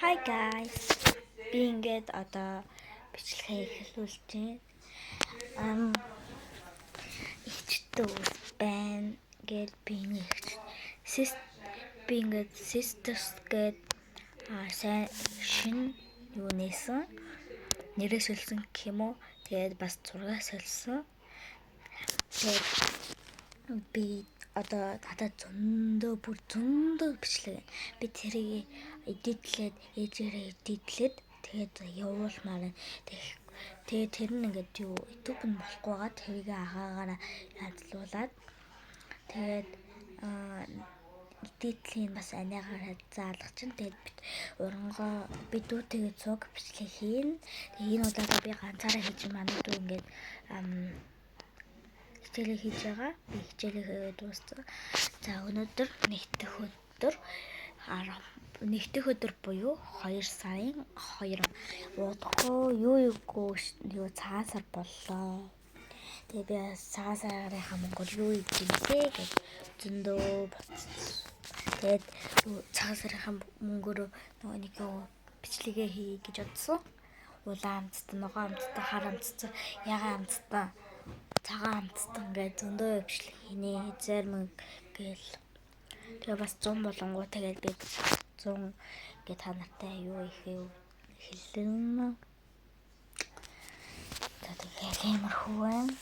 Hi guys. Би ингээд одоо бичлэгээ эхлүүлж байна. Ихчтэй ус байна. Гээд би ингээд sisters гээд сайн шин юу нээсэн. Нэрээ солисон гэх юм уу. Тэгээд бас зураг солисон. Тэгээд би одоо надад зөндөө бичлэг. Би тэрийг эдитлээд тэгээд явуулмаар. Тэгээд тэр нь ингээд юу YouTube нь болохгүй байгаа. Тэрийг агаагаараа янзлуулад тэгээд эдитлийн бас анигаараа заалгах чинь. Тэгээд урангоо бидүү тэгээд цуг бичлэг хийн. Тэгээд энэ удаа би ганцаараа хийж манай дүү ингээд хичээлээ хийж байгаа. Би хичээлээ дууссан. За өнөөдөр нэгдэх өдөр буюу 2 сарын 2 удахгүй юу цаасар боллоо. Тэгээ би цагаан сарынхаа Монгол юу ийдээ гэж зөндөө бодсон. Тэгээд цагаан сарынхаа мөнгөөр нөгөө нэг бичлэгээ хий гэж бодсон. Улаан амттай, ногоон амттай, хар амттай, ягаан амттай, цагаан амттай ингээд зөндөө бичлэг хийнэ. Зарим гээл тэгээ бас 100 болонгоо тэгээд би 100 гэ та нартай юу хэлэн. Тэгээд иймэрхүү байна.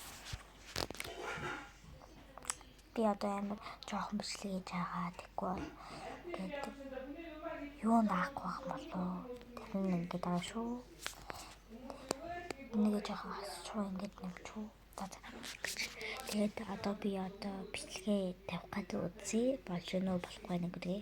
Би одоо амар жоохон бичлэг хийж байгаа. Тэггүй бол тэгээд юу наахгүй юм болоо. Тэр нь ингээд байгаа шүү. Нэг жоохон хасчгүй ингээд нэмчүү. Тэгээд одоо би бичлэгээ тавих гэдэг үзье. Болж гэнэ үү болохгүй нэг үгүй.